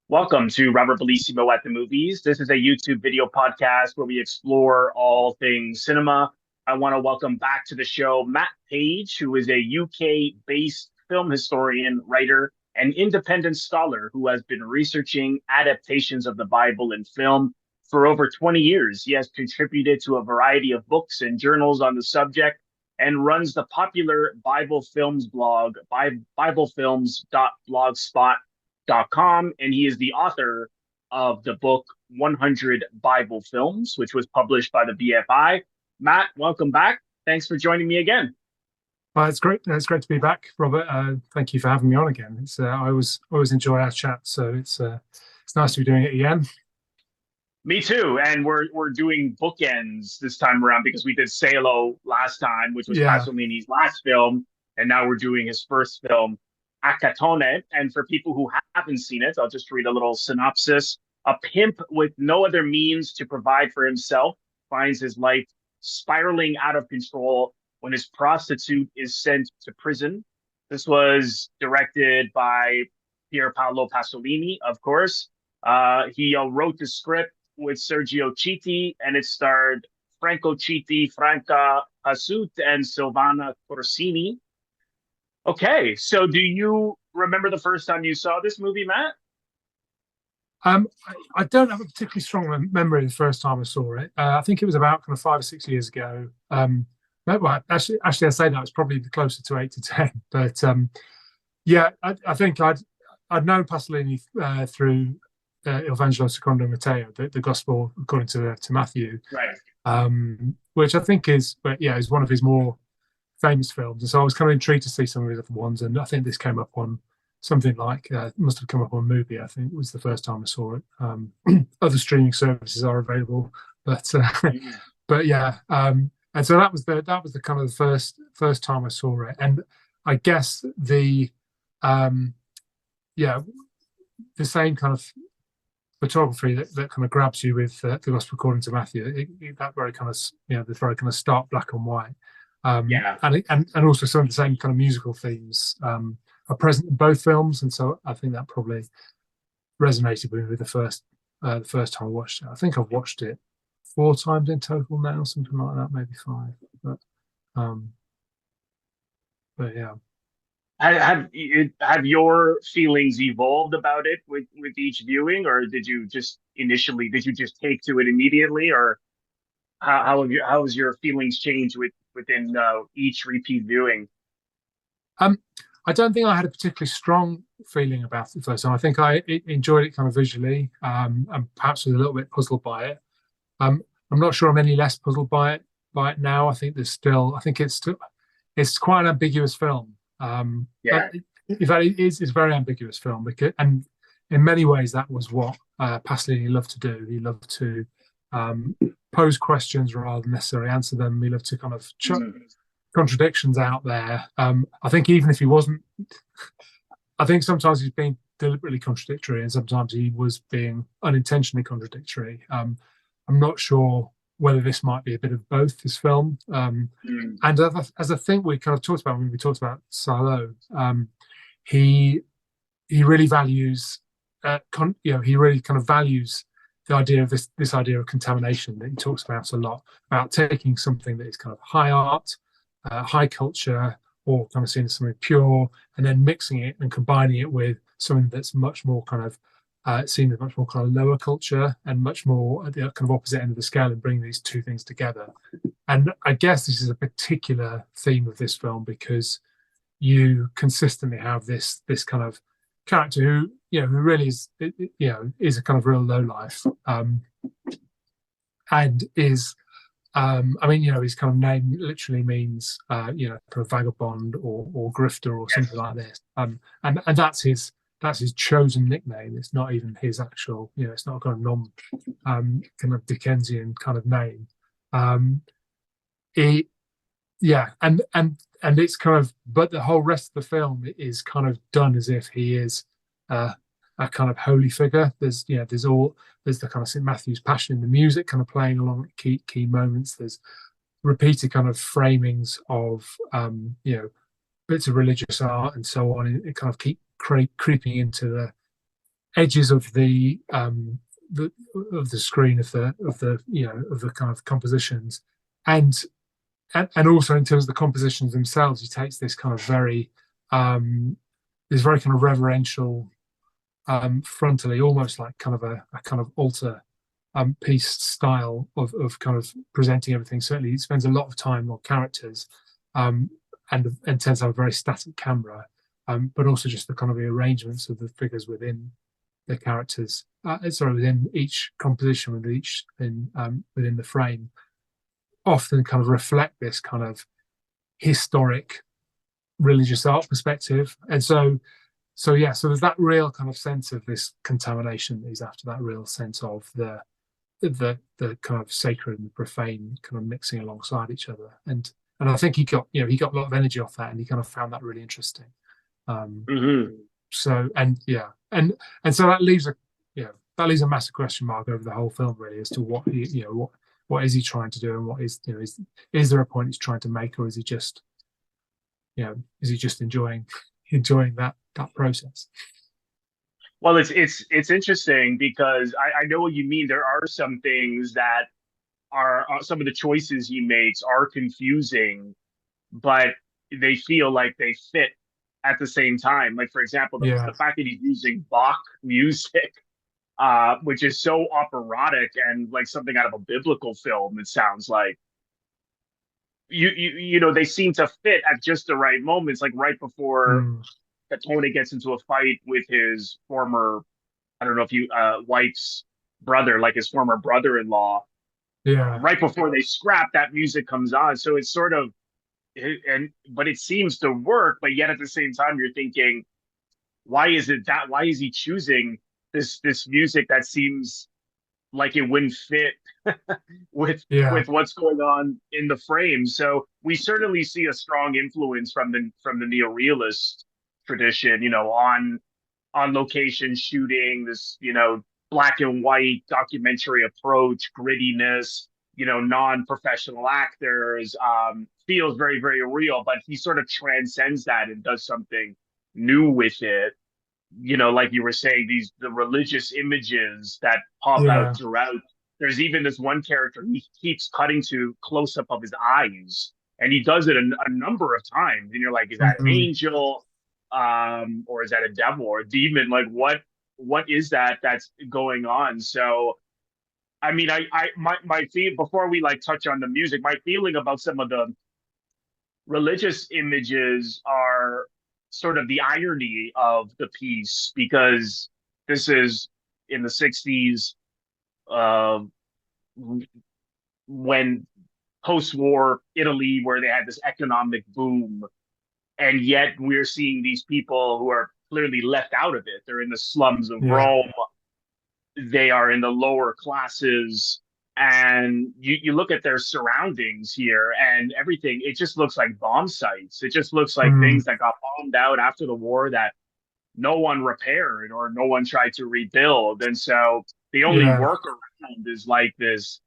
Welcome to Robert Bellissimo at the Movies. This is a YouTube video podcast where we explore all things cinema. I want to welcome back to the show Matt Page, who is a UK-based film historian, writer, and independent scholar who has been researching adaptations of the Bible in film for over 20 years. He has contributed to a variety of books and journals on the subject and runs the popular Bible Films blog, biblefilms.blogspot.com, and he is the author of the book 100 Bible Films, which was published by the BFI. Matt, welcome back. Thanks for joining me again. It's great. It's great to be back, Robert. Thank you for having me on again. I always enjoy our chat, so it's nice to be doing it again. Me too, and we're doing bookends this time around because we did Salo last time, which was Pasolini's last film, and now we're doing his first film, Accatone. And for people who haven't seen it, I'll just read a little synopsis. A pimp with no other means to provide for himself finds his life spiraling out of control when his prostitute is sent to prison. This was directed by Pier Paolo Pasolini, of course. He wrote the script with Sergio Citti, and it starred Franco Citti, Franca, Pasut, and Silvana Corsini. Okay, so do you remember the first time you saw this movie, Matt? I don't have a particularly strong memory of the first time I saw it. I think it was about kind of 5 or 6 years ago. Well, actually, I say that it's probably closer to 8 to 10. But I think I'd known Pasolini through Il Vangelo secondo Matteo, the Gospel according to Matthew, right? Which I think is one of his more famous films, and so I was kind of intrigued to see some of his other ones, and I think this came up on something like must have come up on Mubi. I think it was the first time I saw it. Other streaming services are available, but and so that was the kind of the first time I saw it, and I guess the same kind of photography that kind of grabs you with the Gospel according to Matthew. That very kind of the very kind of stark black and white. And also some of the same kind of musical themes are present in both films, and so I think that probably resonated with me the first time I watched it. I think I've watched it 4 times in total now, something like that, maybe 5. But yeah. Have your feelings evolved about it with each viewing, or did you just take to it immediately, or how has your feelings changed within each repeat viewing? I don't think I had a particularly strong feeling about it the first time. I think I enjoyed it kind of visually, and perhaps was a little bit puzzled by it. I'm not sure I'm any less puzzled by it now. I think it's quite an ambiguous film. But in fact, it's a very ambiguous film, and in many ways that was what Pasolini loved to do. He loved to pose questions rather than necessarily answer them. He loved to kind of chuck contradictions out there. I think even if he wasn't, I think sometimes he's being deliberately contradictory, and sometimes he was being unintentionally contradictory. I'm not sure whether this might be a bit of both, this film. And as I think we kind of talked about when we talked about Salo, he really values, he really kind of values the idea of this idea of contamination that he talks about a lot, about taking something that is kind of high art, high culture, or kind of seen as something pure, and then mixing it and combining it with something that's much more kind of seen as much more kind of lower culture and much more at the kind of opposite end of the scale, and bring these two things together. And I guess this is a particular theme of this film because you consistently have this kind of character who really is is a kind of real lowlife, and is his kind of name literally means kind of vagabond or grifter or something like this, and that's his chosen nickname. It's not even his actual, it's not a kind of kind of Dickensian kind of name. And it's kind of, but the whole rest of the film is kind of done as if he is a kind of holy figure. There's the kind of St. Matthew's Passion in the music kind of playing along at key moments. There's repeated kind of framings of bits of religious art and so on. It kind of keep creeping into edges of the of the screen of the kind of compositions, and also in terms of the compositions themselves, he takes this kind of this very kind of reverential, frontally, almost like kind of a kind of altar piece style of kind of presenting everything. Certainly, he spends a lot of time on characters, and tends to have a very static camera, but also just the kind of the arrangements of the figures within the characters, within each composition, within the frame, often kind of reflect this kind of historic religious art perspective. And so there's that real kind of sense of this contamination that he's after, that real sense of the kind of sacred and profane kind of mixing alongside each other. And I think he got a lot of energy off that, and he kind of found that really interesting. So so that leaves a massive question mark over the whole film, really, as to what is he trying to do, and what is is there a point he's trying to make, or is he just enjoying that process? Well, it's interesting because I know what you mean. There are some things that are some of the choices he makes are confusing, but they feel like they fit at the same time. Like, for example, the fact that he's using Bach music, which is so operatic and like something out of a biblical film, it sounds like. They seem to fit at just the right moments, like right before Accatone gets into a fight with his former, I don't know if you wife's brother, like his former brother-in-law. Yeah. Right before they scrap, that music comes on. So it's sort of, but it seems to work. But yet at the same time, you're thinking, why is he choosing this music that seems like it wouldn't fit with what's going on in the frame? So we certainly see a strong influence from the neorealist tradition, on location shooting, this, black and white documentary approach, grittiness, non-professional actors, feels very, very real, but he sort of transcends that and does something new with it. Like you were saying, the religious images that pop out throughout. There's even this one character he keeps cutting to close up of his eyes, and he does it a number of times. And you're like, is that an angel, or is that a devil or a demon? Like, what is that's going on? So, I mean, my feel, before we like touch on the music, my feeling about some of the religious images are sort of the irony of the piece, because this is in the 60s, when post-war Italy, where they had this economic boom, and yet we're seeing these people who are clearly left out of it. They're in the slums of Rome. They are in the lower classes, and you look at their surroundings here, and everything, it just looks like bomb sites. It just looks like things that got bombed out after the war that no one repaired or no one tried to rebuild. And so the only workaround is like this,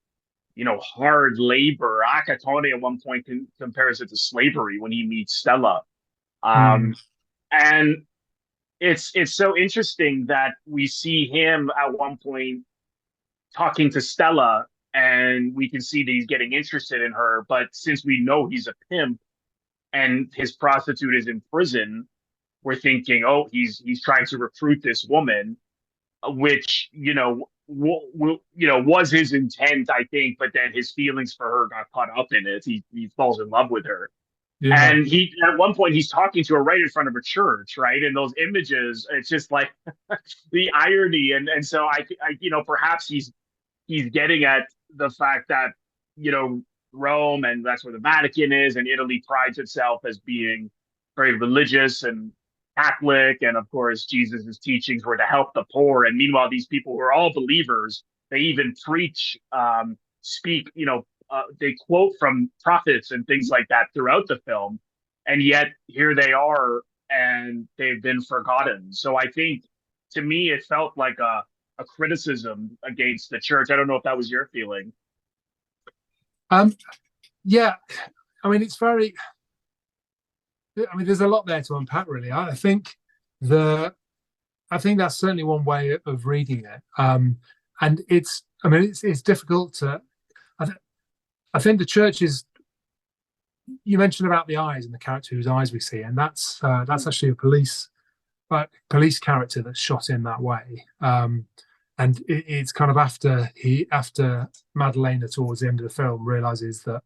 hard labor. Accatone at one point compares it to slavery when he meets Stella. And it's so interesting that we see him at one point talking to Stella, and we can see that he's getting interested in her. But since we know he's a pimp and his prostitute is in prison, we're thinking, oh, he's trying to recruit this woman, which was his intent, I think. But then his feelings for her got caught up in it. He falls in love with her. And he, at one point, he's talking to her right in front of a church, right? And those images, it's just like the irony. And so I perhaps he's getting at the fact that, Rome, and that's where the Vatican is, and Italy prides itself as being very religious and Catholic. And of course, Jesus's teachings were to help the poor. And meanwhile, these people who are all believers, they even preach, speak, they quote from prophets and things like that throughout the film. And yet here they are, and they've been forgotten. So I think, to me, it felt like a criticism against the church. I don't know if that was your feeling. Yeah, I mean, there's a lot there to unpack, really. I think I think that's certainly one way of reading it. And it's, I mean, it's difficult to. I, th- I think the church is. You mentioned about the eyes and the character whose eyes we see, and that's actually a police character that's shot in that way. And it's kind of after Madalena towards the end of the film realizes that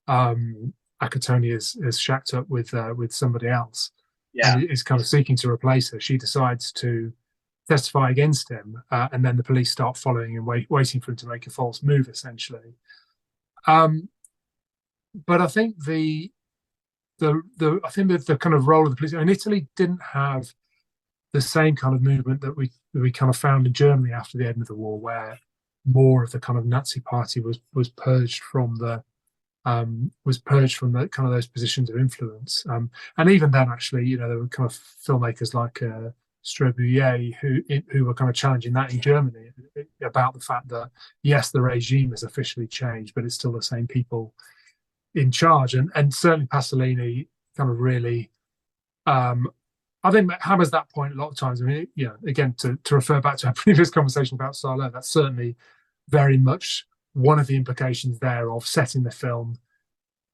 Accatone is shacked up with somebody else, Yeah. and is kind of seeking to replace her. She decides to testify against him, and then the police start following and waiting for him to make a false move, essentially. Um, but I think the kind of role of the police in Italy didn't have the same kind of movement that we kind of found in Germany after the end of the war, where more of the kind of Nazi party was purged from the kind of those positions of influence. And even then, actually, there were kind of filmmakers like Straubier who were kind of challenging that in Germany about the fact that yes, the regime has officially changed, but it's still the same people in charge. And certainly Pasolini kind of really, I think, hammers that point a lot of times. I mean, again, to refer back to our previous conversation about Salo, that's certainly very much one of the implications there of setting the film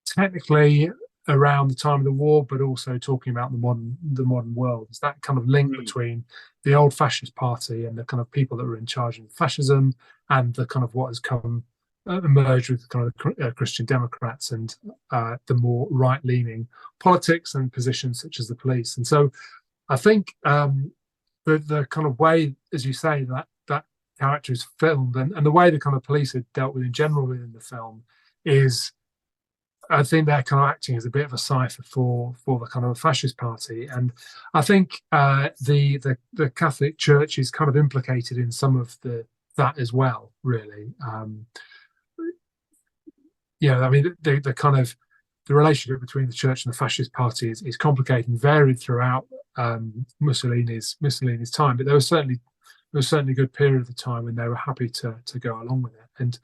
technically around the time of the war, but also talking about the modern world. It's that kind of link between the old fascist party and the kind of people that were in charge of fascism, and the kind of what has come emerged with kind of Christian Democrats and the more right-leaning politics and positions such as the police. And so I think the kind of way, as you say, that character is filmed, and the way the kind of police are dealt with in general within the film is, I think they're kind of acting as a bit of a cipher for the kind of fascist party. And I think the Catholic Church is kind of implicated in some of that as well, really. I mean, the kind of the relationship between the church and the fascist party is complicated and varied throughout Mussolini's time, but there was certainly a good period of the time when they were happy to go along with it. And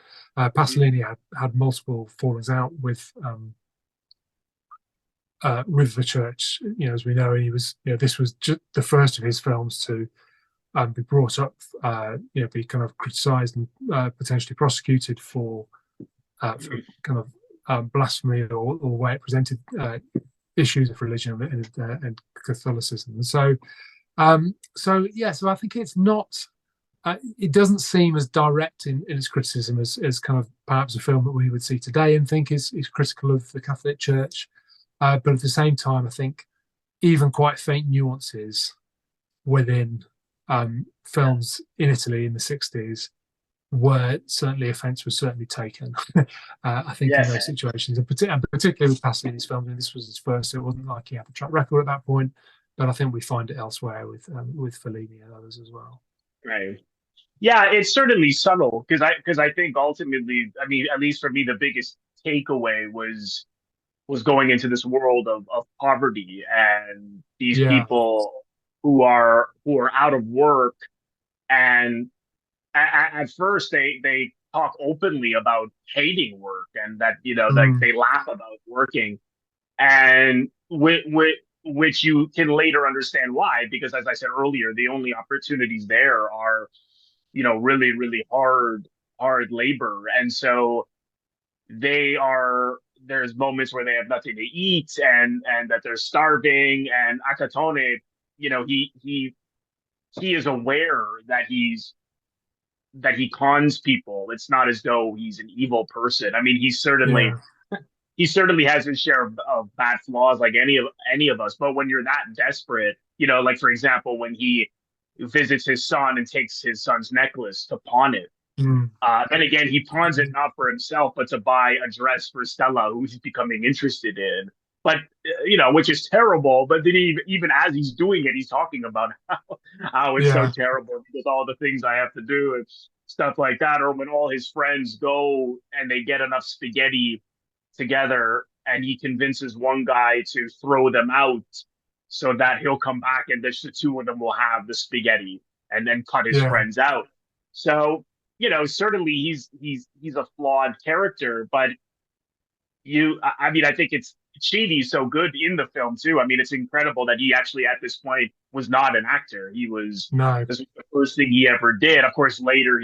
Pasolini had multiple fallings out with the church, as we know. And he was, this was just the first of his films to be brought up, be kind of criticised and potentially prosecuted for kind of blasphemy or the way it presented issues of religion and Catholicism. And so I think it's not. It doesn't seem as direct in its criticism as kind of perhaps a film that we would see today and think is critical of the Catholic Church. But at the same time, I think even quite faint nuances within films in Italy in the 60s where certainly offence was certainly taken. I think in those situations, and particularly with Pasolini's films, and this was his first, so it wasn't like he had the track record at that point. But I think we find it elsewhere with Fellini and others as well. Right. Yeah, it's certainly subtle because I think ultimately, I mean, at least for me, the biggest takeaway was going into this world of poverty and these Yeah, people who are out of work, and at first they talk openly about hating work, and that like they laugh about working, and which you can later understand why, because as I said earlier, the only opportunities there are really, really hard labor. And so there's moments where they have nothing to eat, and that they're starving. And Accatone, he is aware that he cons people. It's not as though he's an evil person. I mean, yeah, he certainly has his share of bad flaws, like any of us. But when you're that desperate, like for example, when he visits his son and takes his son's necklace to pawn it. Then again, he pawns it not for himself, but to buy a dress for Stella, who he's becoming interested in. But which is terrible. But then even as he's doing it, he's talking about how it's so yeah, terrible because all the things I have to do and stuff like that. Or when all his friends go and they get enough spaghetti together, and he convinces one guy to throw them out so that he'll come back and the two of them will have the spaghetti, and then cut his yeah, friends out. So certainly he's a flawed character, but I mean, I think it's Chidi's so good in the film too. I mean, it's incredible that he actually at this point was not an actor. He was No, This was the first thing he ever did. Of course, later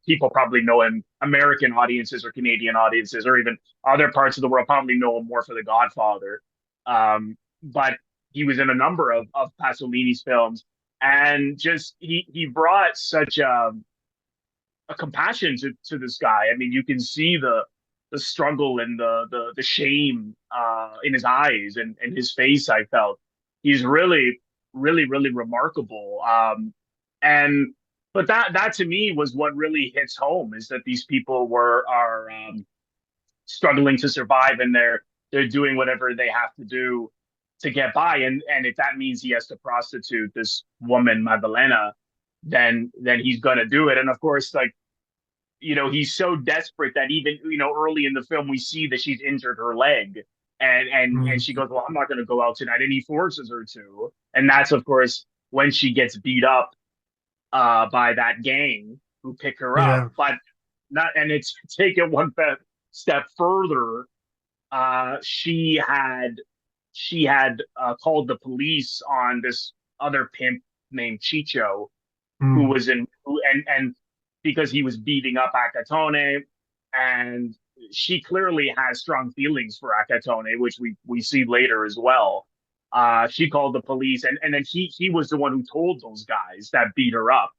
people probably know him. American audiences or Canadian audiences or even other parts of the world probably know him more for The Godfather. But he was in a number of Pasolini's films, and just he brought such a compassion to this guy. I mean, you can see the struggle and the shame in his eyes and his face. I felt he's really remarkable. And but that to me was what really hits home is that these people were are struggling to survive and they're doing whatever they have to do to get by. And if that means he has to prostitute this woman Madalena, then he's gonna do it. And of course, like he's so desperate that even early in the film we see that she's injured her leg, and mm, she goes, well, I'm not going to go out tonight, and he forces her to, and that's of course when she gets beat up by that gang who pick her up. yeah, But not, and it's take it one step further. She had called the police on this other pimp named Chicho, who mm, was in who and because he was beating up Accatone, and she clearly has strong feelings for Accatone, which we see later as well. She called the police, and then he was the one who told those guys that beat her up,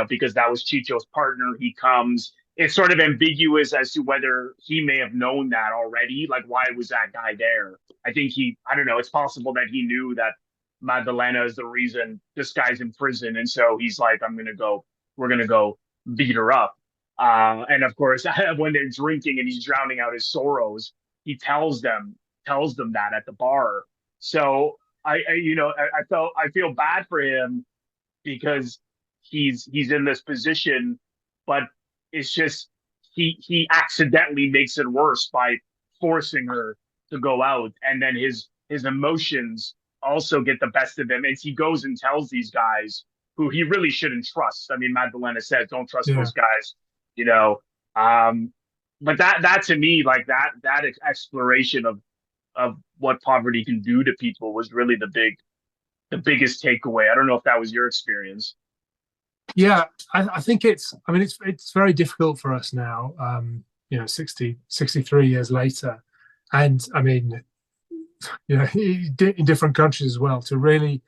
because that was Chicho's partner. He comes. It's sort of ambiguous as to whether he may have known that already. Like, why was that guy there? I think I don't know. It's possible that he knew that Madalena is the reason this guy's in prison, and so he's like, we're gonna go beat her up. And of course, when they're drinking and he's drowning out his sorrows, he tells them that at the bar. So I feel bad for him because he's in this position, but it's just he accidentally makes it worse by forcing her to go out, and then his emotions also get the best of him, and he goes and tells these guys who he really shouldn't trust. I mean, Magdalena says, "Don't trust yeah, those guys," you know. Um, but that to me, like that exploration of what poverty can do to people was really the biggest takeaway. I don't know if that was your experience. yeah. I think I mean, it's very difficult for us now. 63 years later, and I mean, in different countries as well, to really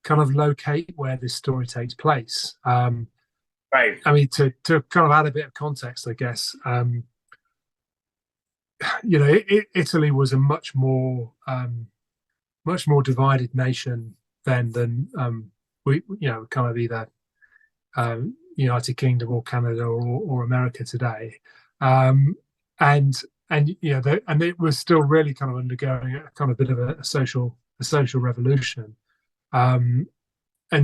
kind of locate where this story takes place. Right. I mean, to kind of add a bit of context, I guess. Italy was a much more divided nation then than we, kind of either United Kingdom or Canada or America today, and and it was still really kind of undergoing a kind of bit of a social revolution, and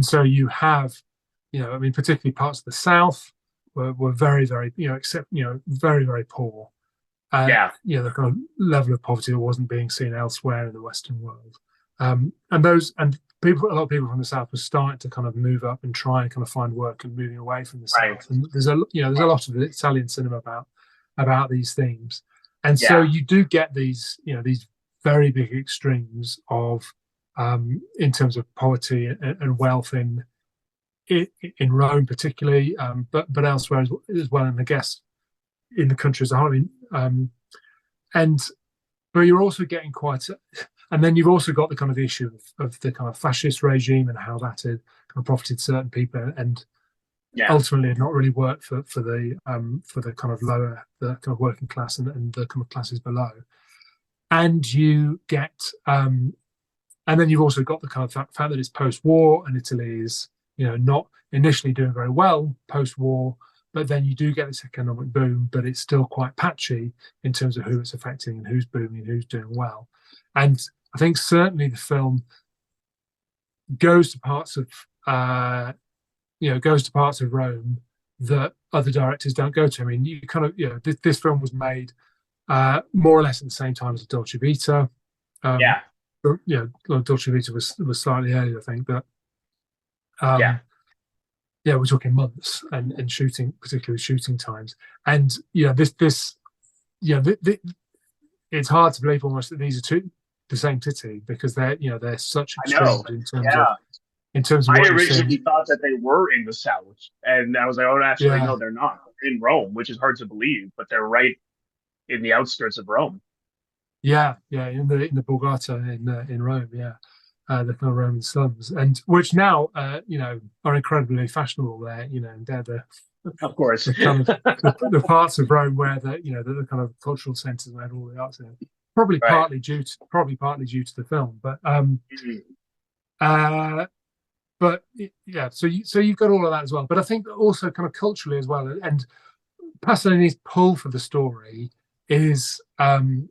so you have, I mean, particularly parts of the South were very very except very very poor. Yeah. The kind of level of poverty that wasn't being seen elsewhere in the Western world. And a lot of people from the South were starting to kind of move up and try and kind of find work and moving away from the Right. South. And there's a lot of Italian cinema about these themes. And so Yeah. you do get these very big extremes of in terms of poverty and wealth in Rome particularly, but elsewhere as well, and I guess in the country as a whole. I mean, and but you're also getting and then you've also got the kind of issue of the kind of fascist regime and how that had kind of profited certain people and Yeah. ultimately had not really worked for the kind of the kind of working class and the kind of classes below. And you get and then you've also got the kind of fact that it's post-war and Italy is not initially doing very well post-war, but then you do get this economic boom, but it's still quite patchy in terms of who it's affecting and who's booming and who's doing well. And I think certainly the film goes to parts of goes to parts of Rome that other directors don't go to. I mean, you kind of this film was made more or less at the same time as Dolce Vita. Um, Yeah. Dolce Vita was slightly earlier, I think, but Yeah. we're talking months and shooting, particularly shooting times. And this it's hard to believe almost that these are the same city, because they're such I know. extremes Yeah. in terms of I what you're originally seeing. thought that they were in the South, and I was like, oh, actually, Yeah, no, they're not. They're in Rome, which is hard to believe, but they're right in the outskirts of Rome. yeah, in the Borgata in Rome, yeah, the kind of Roman slums, and which now are incredibly fashionable there. And they're Of course. the kind of the parts of Rome where the kind of cultural centres where all the arts are. Right. Probably partly due to the film, Mhm. uh, but yeah. So you've got all of that as well. But I think also kind of culturally as well, and Pasolini's pull for the story is, and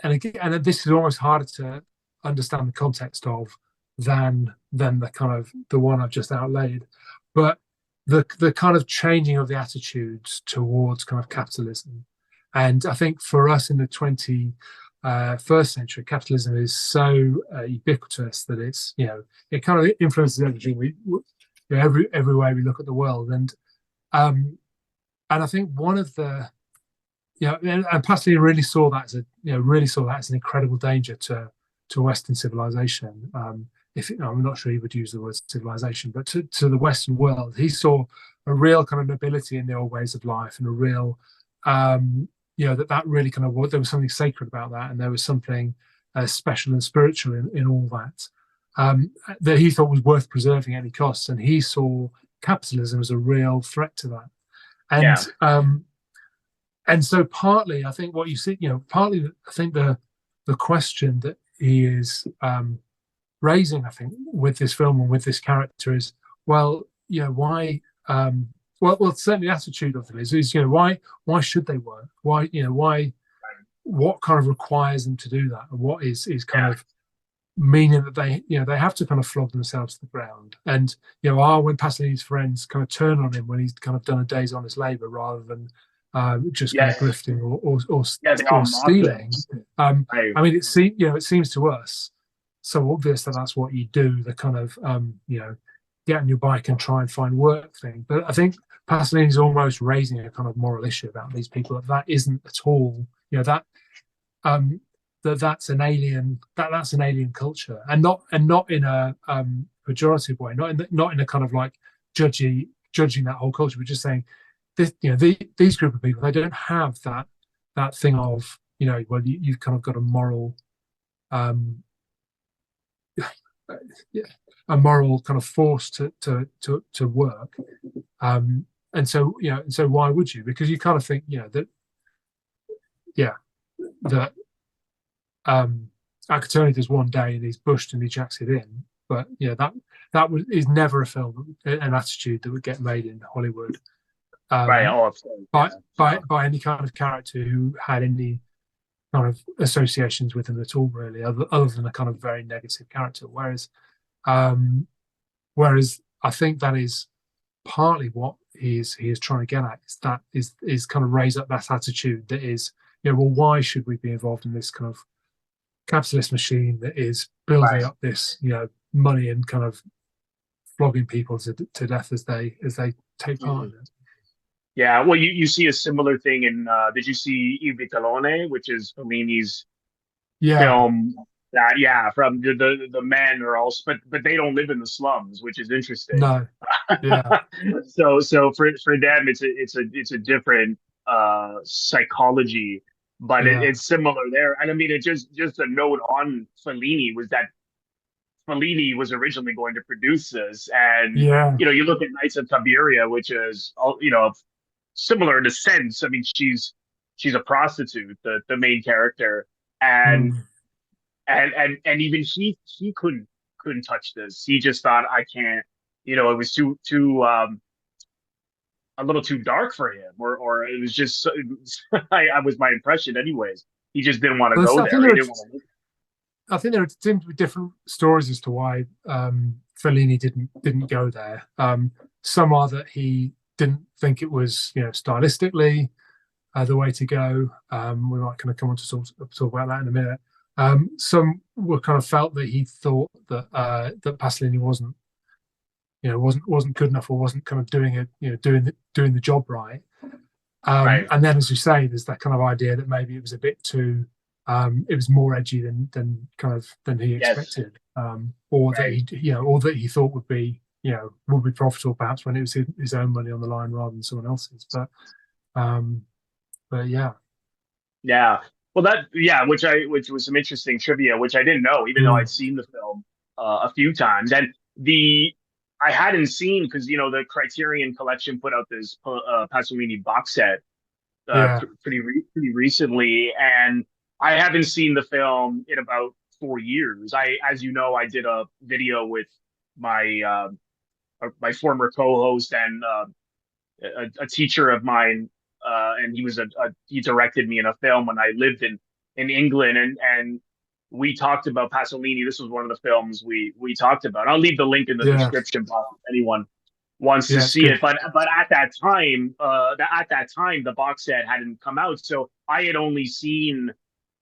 again, and this is almost harder to understand the context of than the kind of the one I've just outlaid, but the kind of changing of the attitudes towards kind of capitalism. And I think for us in the 21st century, capitalism is so ubiquitous that it kind of influences everything every way we look at the world. And I think one of the and Pasolini really saw that as an incredible danger to Western civilization. If I'm not sure he would use the word civilization, but to the Western world, he saw a real kind of nobility in the old ways of life, and a real, that really kind of, there was something sacred about that, and there was something special and spiritual in all that, that he thought was worth preserving at any cost, and he saw capitalism as a real threat to that. Yeah. And so partly, I think what you see, partly I think the question that he is raising, I think, with this film and with this character is, well, why? Well, certainly the attitude of it is, why should they work? Why? What kind of requires them to do that, and what is kind Yeah. of meaning that they have to kind of flog themselves to the ground. And when Pasolini's friends kind of turn on him when he's kind of done a day's honest labor rather than just kind of Yes. grifting Yeah, they all or mock him. stealing. Right. I mean, it seems to us so obvious that that's what you do. The kind of get on your bike and try and find work thing. But I think Pasolini's almost raising a kind of moral issue about these people. That isn't at all that's an alien culture, and not in a pejorative way, not in a kind of like judging that whole culture, but just saying this, these group of people, they don't have that thing of well, you've kind of got a moral a moral kind of force to work, and so why would you? Because you kind of think that that Accatone does one day and he's bushed and he jacks it in, but is never a film, an attitude that would get made in Hollywood, Right. Oh, of course. by Yeah. by any kind of character who had any kind of associations with him at all, really, other than a kind of very negative character. Um, whereas I think that is partly what he is trying to get at, is kind of raise up that attitude that is, well, why should we be involved in this kind of capitalist machine that is building Right. up this money and kind of flogging people to death as they take part in it. Yeah. Well, you see a similar thing in. Did you see Il Vitellone, which is Fellini's Yeah, film? That from the men are all, but they don't live in the slums, which is interesting. no, yeah, So for them, it's a different psychology, but yeah, it's similar there. And I mean, it just a note on Fellini was that Fellini was originally going to produce this, and yeah, you look at Knights of Tiberia, which is similar in a sense. I mean, she's a prostitute, the main character, and mm, and even he couldn't touch this. He just thought, I can't. It was too a little too dark for him, or it was just I was my impression, anyways. He just didn't want to well, go I think there. He didn't want to. there seem to be different stories as to why Fellini didn't go there. Some are that he didn't think it was stylistically the way to go. We might kind of come on to talk about that in a minute. Some were kind of felt that he thought that that Pasolini wasn't good enough, or wasn't kind of doing it, doing the job right. Right. And then, as you say, there's that kind of idea that maybe it was a bit too it was more edgy than he Yes. expected, or that Right. he thought would be would be profitable perhaps when it was his own money on the line rather than someone else's. Um, but yeah, Yeah. Well, which was some interesting trivia, which I didn't know, even though mm, I'd seen the film a few times. And the I hadn't seen because the Criterion Collection put out this Pasolini box set yeah, pretty recently, and I haven't seen the film in about 4 years. As you know, I did a video with my my former co-host and a teacher of mine, and he directed me in a film when I lived in England, and we talked about Pasolini. This was one of the films we talked about. I'll leave the link in the yeah, description box if anyone wants to yeah. It's see good. it. But at that time, the box set hadn't come out, so I had only seen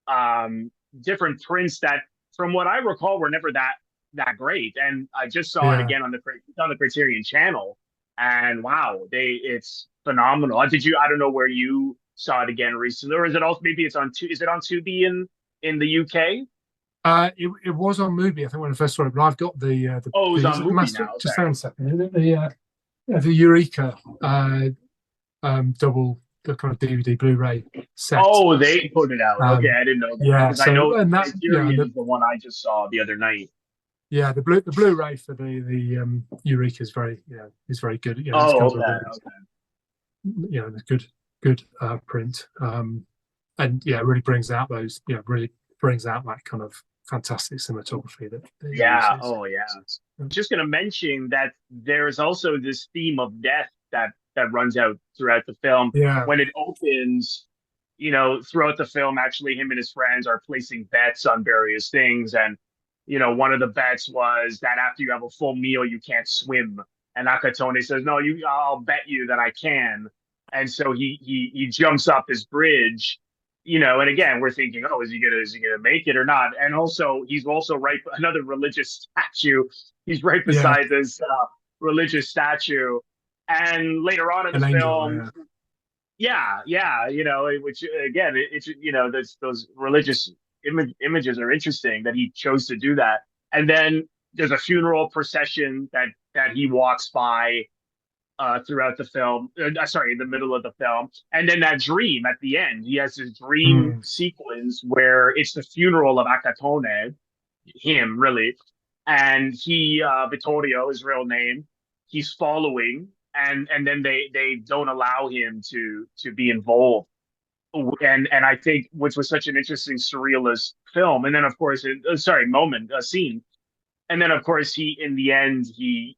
um, different prints that, from what I recall, were never that great. And I just saw it Yeah. again on the Criterion channel, and wow, it's phenomenal. Did you? I don't know where you saw it again recently, or is it also maybe it's on is it on Tubi in the UK? It was on Mubi, I think, when I first saw it, but I've got Oh, it was the is on it the movie master? now. Just Okay. hang on a second. Is it the Eureka double, the kind of DVD Blu-ray set? Oh, they put it out. Okay, Um, I didn't know that yeah. because I know So and that and Criterion is the one I just saw the other night. the Blu-ray for the Eureka is very is very good. It's Oh, kind of a okay, really okay. the good print. And yeah, it really brings out those really brings out that kind of fantastic cinematography that he Yeah. uses. Oh, yeah. Just going to mention that there's also this theme of death that runs out throughout the film. Yeah, When it opens, throughout the film, actually, him and his friends are placing bets on various things, and one of the bets was that after you have a full meal, you can't swim. And Accatone says, "No, I'll bet you that I can." And so he jumps up this bridge, and again, we're thinking, oh, is he gonna make it or not? And also, he's also right another religious statue. He's right yeah, beside this religious statue, and later on in the an angel. film, Yeah, yeah, which again, it's those religious images are interesting that he chose to do that. And then there's a funeral procession that he walks by throughout the film. Sorry, in the middle of the film, and then that dream at the end. He has this dream mm, sequence where it's the funeral of Accatone, him really, and Vittorio, his real name, he's following, and then they don't allow him to be involved. And I think which was such an interesting surrealist film, and then of course, moment, a scene, and then of course he in the end he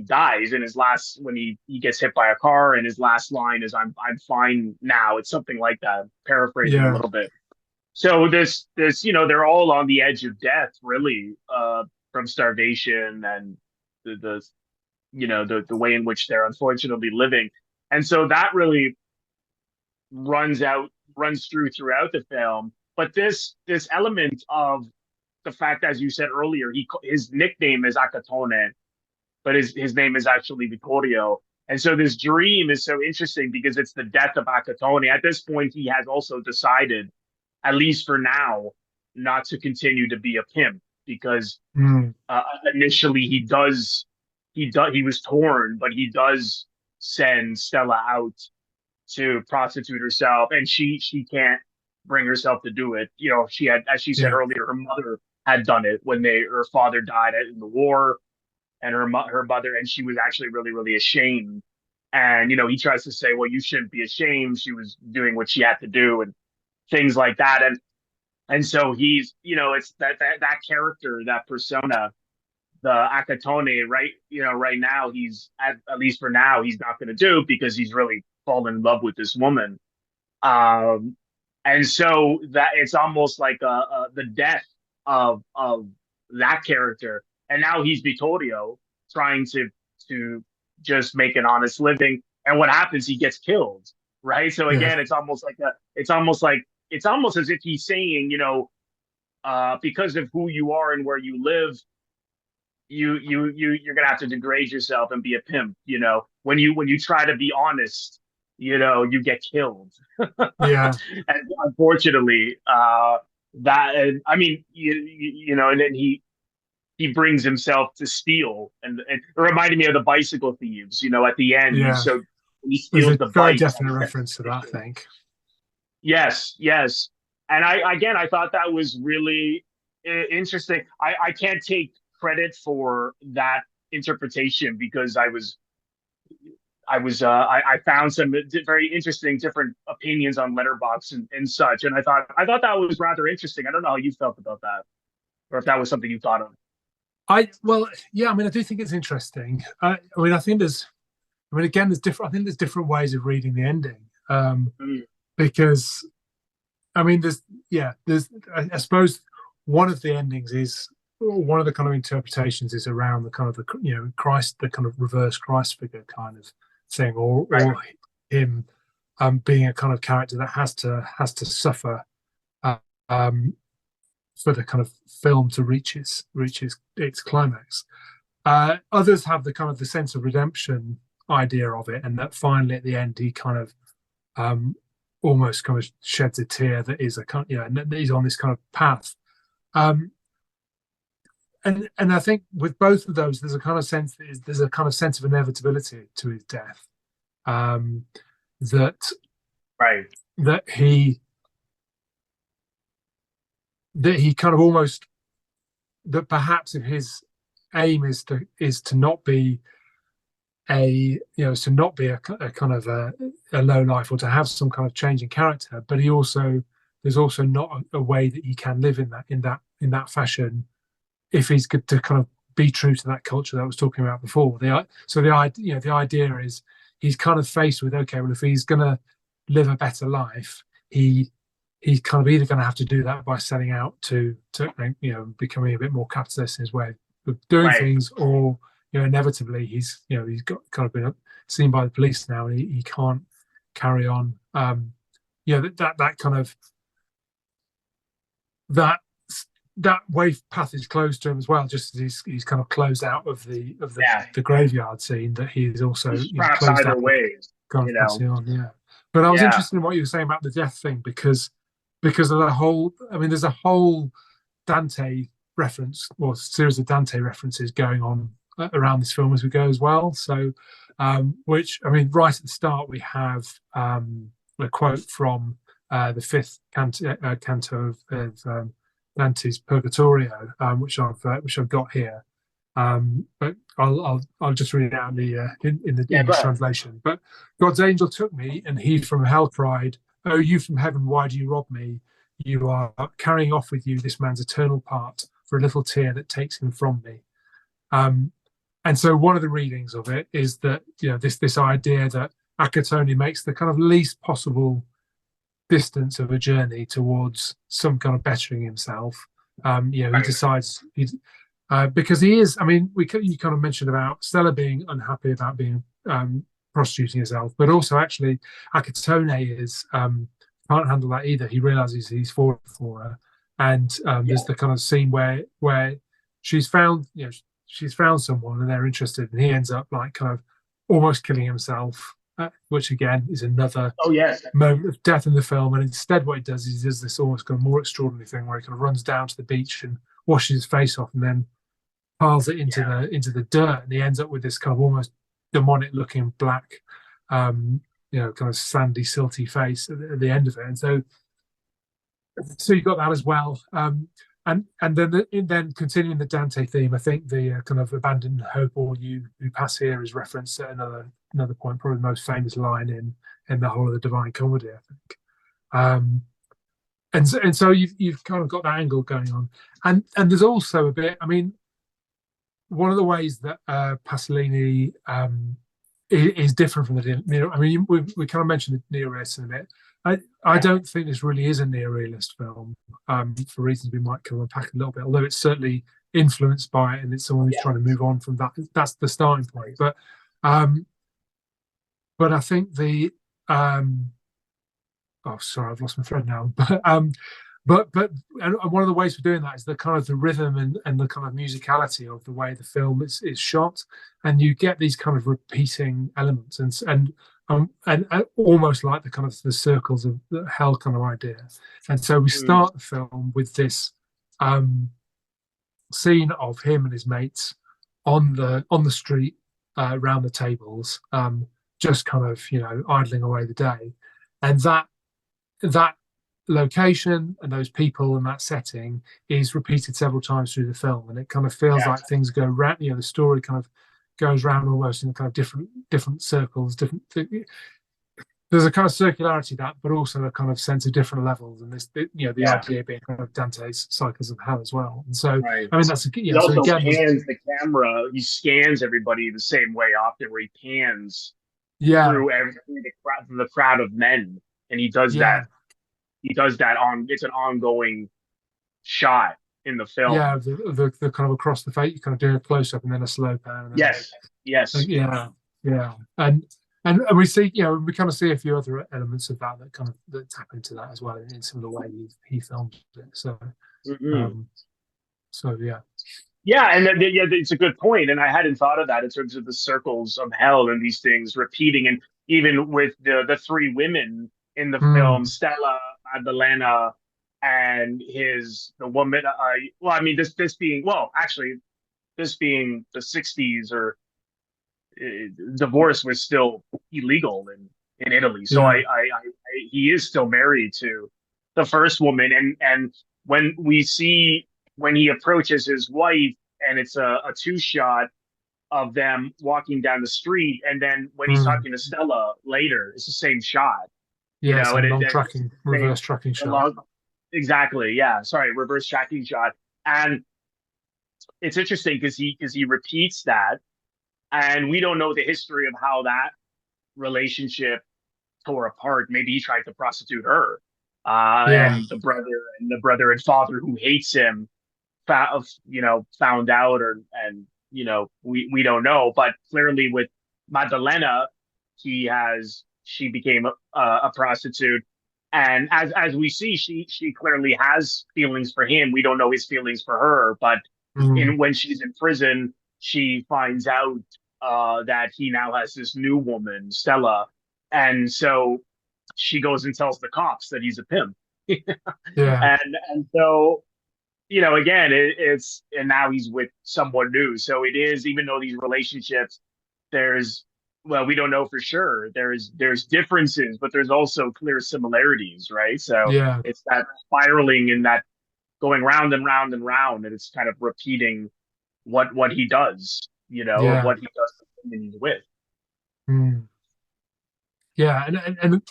dies in his last when he gets hit by a car, and his last line is I'm fine now. It's something like that, paraphrasing a yeah, little bit. So this they're all on the edge of death, really, from starvation and the the way in which they're unfortunately living. And so that really runs throughout the film. But this element of the fact, as you said earlier, his nickname is Accatone, but his name is actually Vittorio. And so this dream is so interesting because it's the death of Accatone. At this point, he has also decided, at least for now, not to continue to be a pimp because mm, initially he was torn, but he does send Stella out to prostitute herself, and she can't bring herself to do it. She had, as she said yeah, earlier, her mother had done it when her father died in the war, and her mother, and she was actually really really ashamed. And he tries to say, well, you shouldn't be ashamed. She was doing what she had to do, and things like that. And so he's it's that character, that persona, the Accatone, right? Right now he's at least for now he's not going to do because he's really fallen in love with this woman. Um, and so that it's almost like the death of that character, and now he's Vittorio trying to just make an honest living. And what happens? He gets killed, right? So yeah, again, it's almost as if he's saying, because of who you are and where you live, you're gonna have to degrade yourself and be a pimp. When you try to be honest, you get killed. yeah, And unfortunately, that, I mean, and then he brings himself to steal, and it reminded me of the bicycle thieves. At the end, Yeah, he there's steals a the very bike definite that's reference to that, I suspicious. think. Yes, yes. And I thought that was really interesting. I can't take credit for that interpretation because I found some very interesting different opinions on Letterbox and such, and I thought that was rather interesting. I don't know how you felt about that, or if that was something you thought of. Well, yeah, I mean, I do think it's interesting. I mean, I think there's, I mean, again, there's different. I think there's different ways of reading the ending, Mm, because I mean, there's. I suppose one of the endings is, or one of the kind of interpretations is around the kind of Christ, the kind of reverse Christ figure kind of thing, right, or him being a kind of character that has to suffer, uh, um, for the kind of film to reach its climax. Others have the kind of the sense of redemption idea of it, and that finally at the end he kind of um, almost kind of sheds a tear that is a kind, and that he's on this kind of path. Um, and I think with both of those, there's a kind of sense of inevitability to his death. Um, that right, that he kind of almost, that perhaps if his aim is to not be to not be a kind of a low life, or to have some kind of change in character, but there's also not a way that he can live in that fashion if he's good to kind of be true to that culture that I was talking about before. The idea is he's kind of faced with, okay, well, if he's going to live a better life, he he's kind of either going to have to do that by setting out to becoming a bit more capitalist in his way of doing right, things, or inevitably he's got kind of been seen by the police now, and he can't carry on. That kind of that that wave path is closed to him as well. Just as he's kind of closed out of the yeah. the graveyard scene, that he's also There's traps closed either out of ways, kind you of know. passing on. Yeah, but I was Yeah, interested in what you were saying about the death thing, because of the whole. I mean, there's a whole Dante reference, or series of Dante references going on around this film as we go as well. So, which, I mean, right at the start we have a quote from the fifth canto of Dante's Purgatorio, which I've got here. But I'll just read it out in the yeah. Go English ahead. translation. But God's angel took me, and he from hell cried, "Oh, you from heaven, why do you rob me? You are carrying off with you this man's eternal part for a little tear that takes him from me." Um, and so one of the readings of it is that this idea that Accatone makes the kind of least possible distance of a journey towards some kind of bettering himself. He Right. decides because he is. I mean, you kind of mentioned about Stella being unhappy about being prostituting herself, but also actually Accatone is can't handle that either. He realizes he's fallen for her, and Yeah. there's the kind of scene where she's found she's found someone and they're interested, and he ends up like kind of almost killing himself, which again is another Oh yes. moment of death in the film. And instead, what he does is he does this almost kind of more extraordinary thing where he kind of runs down to the beach and washes his face off, and then piles it into Yeah. the dirt, and he ends up with this kind of almost demonic looking black, kind of sandy, silty face at the end of it. And so you got that as well. And then continuing the Dante theme, I think the kind of abandoned hope, or you who pass here, is referenced at another point, probably the most famous line in the whole of the Divine Comedy, I think. And so you've kind of got that angle going on, and there's also a bit. I mean, one of the ways that Pasolini is different from the neo. I mean, we kind of mentioned the neorealist in a bit. I Yeah. don't think this really is a neorealist film, for reasons we might come unpack a little bit. Although it's certainly influenced by it, and it's someone who's Yeah. trying to move on from that. That's the starting point. Um, but I think oh, sorry, I've lost my thread now. But and one of the ways for doing that is the kind of the rhythm and the kind of musicality of the way the film is shot, and you get these kind of repeating elements. And and almost like the kind of the circles of the hell kind of idea. And so we Mm. start the film with this scene of him and his mates on the street around the tables, just kind of idling away the day, and that location and those people and that setting is repeated several times through the film, and it kind of feels Yeah. like things go round. The story kind of goes round almost in kind of different circles, there's a kind of circularity to that, but also a kind of sense of different levels, and the Yeah. idea being kind of Dante's cycles of hell as well. And so, Right. I mean, that's He so also again, pans the camera. He scans everybody the same way often, where he pans yeah, through the crowd of men, and he does that. yeah, He does that on. It's an ongoing shot in the yeah, film. the kind of across the face, you kind of do a close up and then a slow pan, and then Yes. Yes. yeah, yeah, and we see, we kind of see a few other elements of that kind of that tap into that as well in some of the way he filmed it. So, Mm-hmm. um, so yeah, Yeah, and yeah, it's a good point, and I hadn't thought of that in terms of the circles of hell and these things repeating, and even with the three women in the film, mm, Stella, Maddalena, and the woman. Well, I mean, this being actually, this being the '60s, or divorce was still illegal in Italy, so yeah, he is still married to the first woman, and when we see when he approaches his wife, and it's a two shot of them walking down the street, and then when he's mm, talking to Stella later, it's the same shot, yeah, and some long it's tracking, the same reverse tracking the shot. long, exactly, yeah, sorry, reverse tracking shot, and it's interesting because he repeats that, and we don't know the history of how that relationship tore apart. Maybe he tried to prostitute her, Yeah, and the brother and father who hates him, found out, or and we don't know. But clearly, with Maddalena, she became a prostitute, and as we see, she clearly has feelings for him. We don't know his feelings for her, but mm, when she's in prison, she finds out that he now has this new woman, Stella, and so she goes and tells the cops that he's a pimp, yeah, and so again, it's and now he's with someone new. So it is, even though these relationships, there's well, we don't know for sure. There's differences, but there's also clear similarities, right? So yeah, it's that spiraling and that going round and round and round, and it's kind of repeating what he does, of yeah, what he does to the women he's with. mm, yeah, and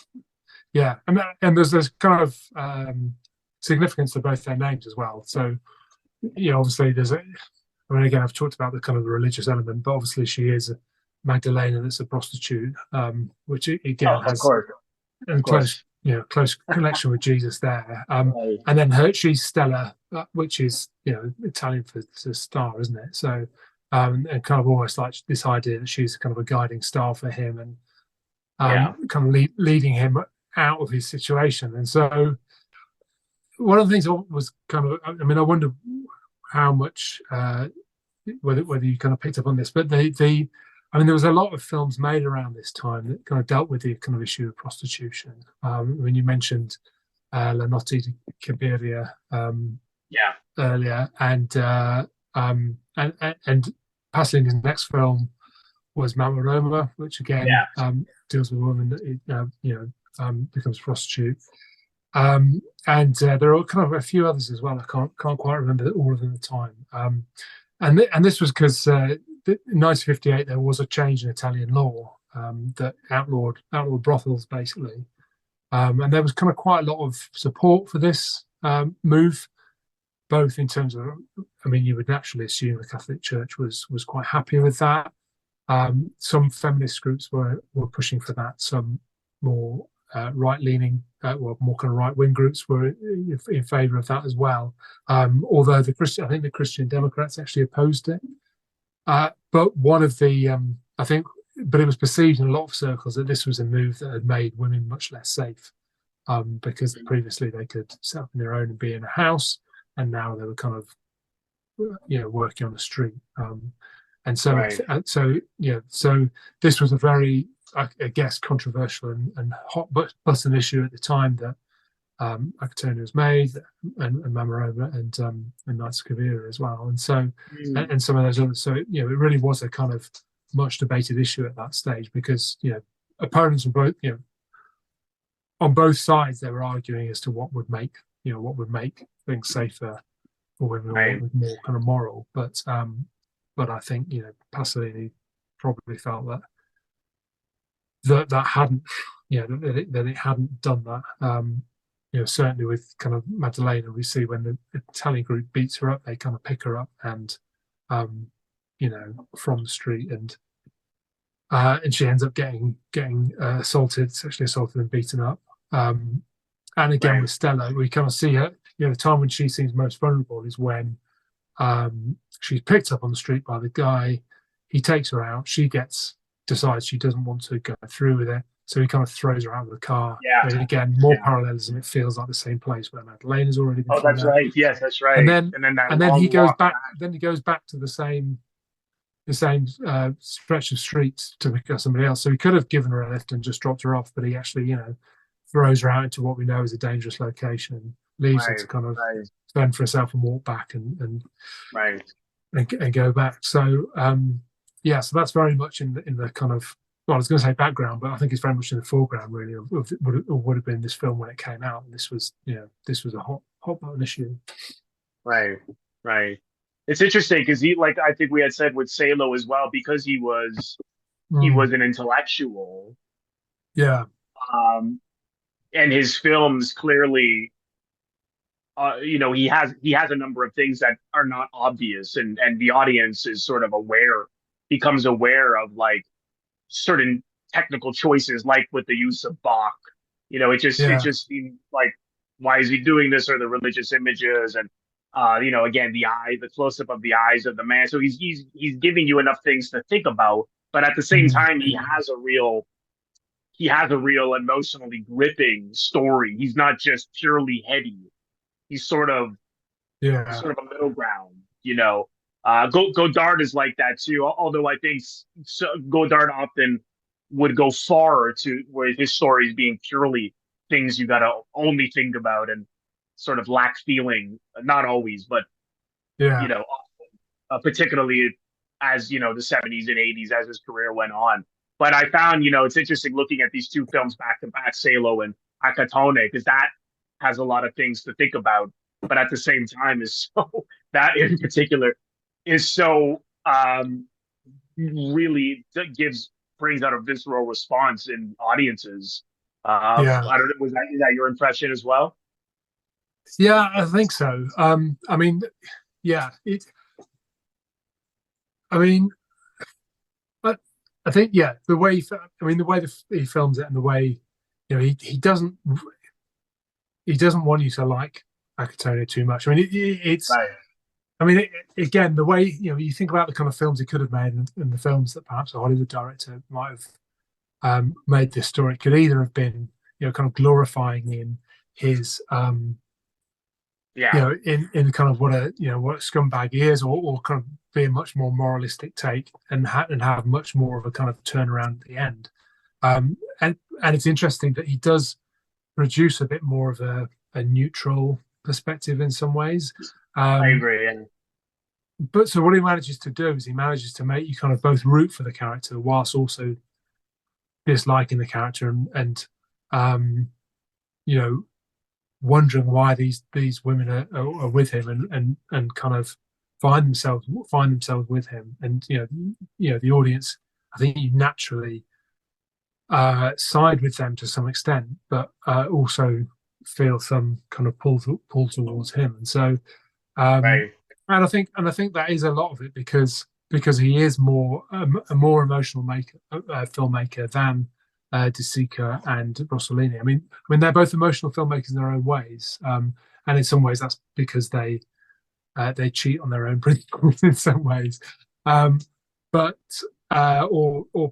yeah, and there's kind of significance to both their names as well. So obviously there's I mean, again, I've talked about the kind of the religious element, but obviously she is a Magdalena that's a prostitute, which again Oh, of has course, of a close, course. close connection with Jesus there. Right. And then she's Stella, which is Italian for star, isn't it? So, and kind of almost like this idea that she's kind of a guiding star for him, and Yeah. kind of leading him out of his situation. And so, one of the things was kind of, I mean, I wonder how much whether you kind of picked up on this, but I mean, there was a lot of films made around this time that kind of dealt with the kind of issue of prostitution. When you mentioned La Notte di Cabiria Yeah. earlier, and Pasolini's next film was Mama Roma, which again Yeah. deals with a woman that becomes a prostitute. And there are kind of a few others as well. I can't quite remember all of them at the time. And this was because in 1958 there was a change in Italian law that outlawed brothels basically, and there was kind of quite a lot of support for this move, both in terms of, I mean, you would naturally assume the Catholic Church was quite happy with that. Some feminist groups were pushing for that. Some more right-leaning, more kind of right-wing groups were in favour of that as well. Although I think the Christian Democrats actually opposed it. But one of the, I think, but it was perceived in a lot of circles that this was a move that had made women much less safe, because previously they could set up on their own and be in a house, and now they were kind of, working on the street. And so, Right. so this was a very I guess, controversial and hot button issue at the time that Accatone was made, and Mamarova and Knights of Kavira as well, and so and some of those others. So it really was a kind of much debated issue at that stage, because opponents on both on both sides, they were arguing as to what would make things safer for women, or what was more kind of moral. But I think Pasolini probably felt that hadn't that it hadn't done that. Certainly with kind of Maddalena, we see when the Italian group beats her up, they kind of pick her up and from the street, and she ends up getting assaulted, sexually assaulted, and beaten up. And again with Stella, we kind of see her. The time when she seems most vulnerable is when she's picked up on the street by the guy. He takes her out. She decides she doesn't want to go through with it, so he kind of throws her out of the car. Yeah. And again, more parallelism. It feels like the same place where Maddalena's already been. Oh, that's right. Yes, that's right. And then he goes back. Then he goes back to the same stretch of streets to pick up somebody else. So he could have given her a lift and just dropped her off, but he actually, throws her out into what we know is a dangerous location and leaves her to kind of fend for herself and walk back and go back. So so that's very much in the kind of, well, I was going to say background, but I think it's very much in the foreground really of what would have been this film when it came out. And this was a hot button issue. Right. It's interesting because I think we had said with Salo as well, because he was an intellectual. Yeah. And his films clearly, he has a number of things that are not obvious, and the audience is sort of becomes aware of like certain technical choices, like with the use of Bach. It just seems like, why is he doing this, or the religious images, and again, the close up of the eyes of the man. So he's giving you enough things to think about, but at the same time, he has a real emotionally gripping story. He's not just purely heady. He's sort of a middle ground. Godard is like that too. Although I think Godard often would go far to where his stories being purely things you gotta only think about and sort of lack feeling. Not always, but often, particularly as the 70s and 80s as his career went on. But I found it's interesting looking at these two films back to back, Salo and Accatone, because that has a lot of things to think about, but at the same time that in particular is so really brings out a visceral response in audiences. I don't know, is that your impression as well? Yeah, I think so. I think the way he films it, and the way he doesn't want you to like Accatone too much. It's right. Again, the way you think about the kind of films he could have made, and the films that perhaps a Hollywood director might have made this story, it could either have been kind of glorifying in his in kind of what a scumbag he is, or kind of be a much more moralistic take and have much more of a kind of turnaround at the end. And it's interesting that he does produce a bit more of a neutral perspective in some ways. I agree. But so what he manages to do is he manages to make you kind of both root for the character whilst also disliking the character and wondering why these women are with him and kind of find themselves with him. And the audience, I think you naturally side with them to some extent, but also feel some kind of pull towards him. And so and I think that is a lot of it because he is a more emotional filmmaker than De Sica and Rossellini. They're both emotional filmmakers in their own ways, and in some ways that's because they cheat on their own principles in some ways, or